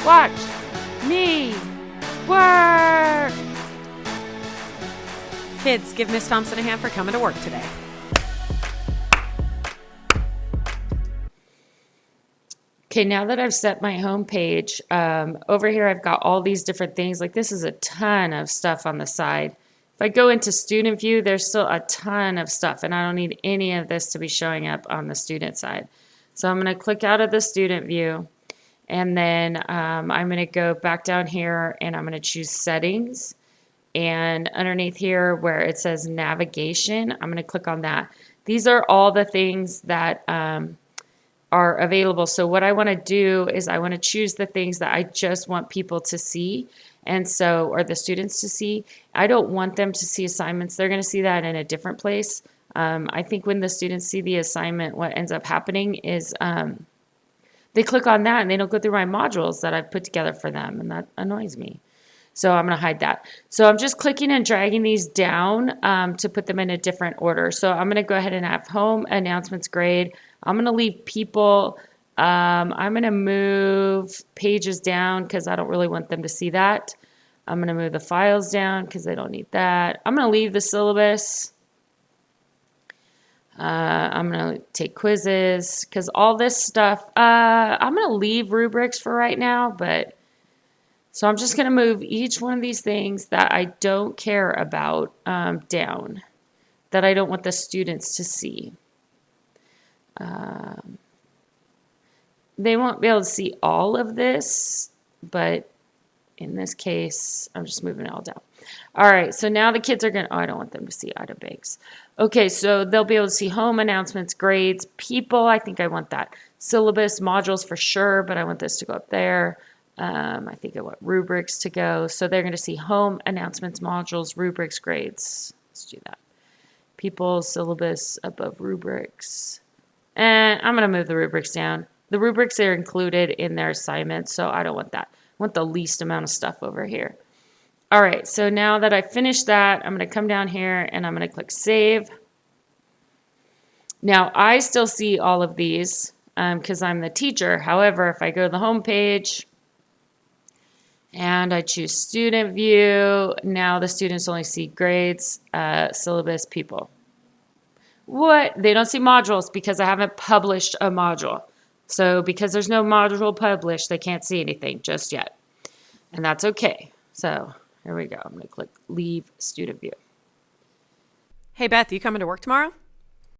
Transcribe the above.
Watch me work. Kids, give Miss Thompson a hand for coming to work today. Okay, now that I've set my home page, over here I've got all these different things. Like this is a ton of stuff on the side. If I go into student view, there's still a ton of stuff, and I don't need any of this to be showing up on the student side. So I'm going to click out of the student view, and then I'm going to go back down here, and I'm going to choose settings. And underneath here where it says navigation, I'm going to click on that. These are all the things that are available. So what I want to do is I want to choose the things that I just want people to see, and so, or the students to see. I don't want them to see assignments. They're going to see that in a different place. I think when the students see the assignment, what ends up happening is they click on that and they don't go through my modules that I've put together for them, and that annoys me. So I'm going to hide that. So I'm just clicking and dragging these down to put them in a different order. So I'm going to go ahead and have home, announcements, grade. I'm going to leave people. I'm going to move pages down because I don't really want them to see that. I'm going to move the files down because they don't need that. I'm going to leave the syllabus. I'm going to take quizzes because all this stuff, I'm going to leave rubrics for right now, but so I'm just going to move each one of these things that I don't care about down, that I don't want the students to see. They won't be able to see all of this, but in this case, I'm just moving it all down. All right, so now the kids are going to, I don't want them to see item banks. Okay, so they'll be able to see home, announcements, grades, people. I think I want that. Syllabus, modules for sure, but I want this to go up there. I think I want rubrics to go. So they're going to see home, announcements, modules, rubrics, grades. Let's do that. People, syllabus, above rubrics. And I'm going to move the rubrics down. The rubrics are included in their assignment, so I don't want that. I want the least amount of stuff over here. All right, so now that I finished that, I'm going to come down here and I'm going to click Save. Now, I still see all of these because I'm the teacher. However, if I go to the home page and I choose Student View, now the students only see grades, syllabus, people. What? They don't see modules because I haven't published a module. So because there's no module published, they can't see anything just yet. And that's okay. So here we go. I'm going to click Leave Student View. Hey, Beth, you coming to work tomorrow?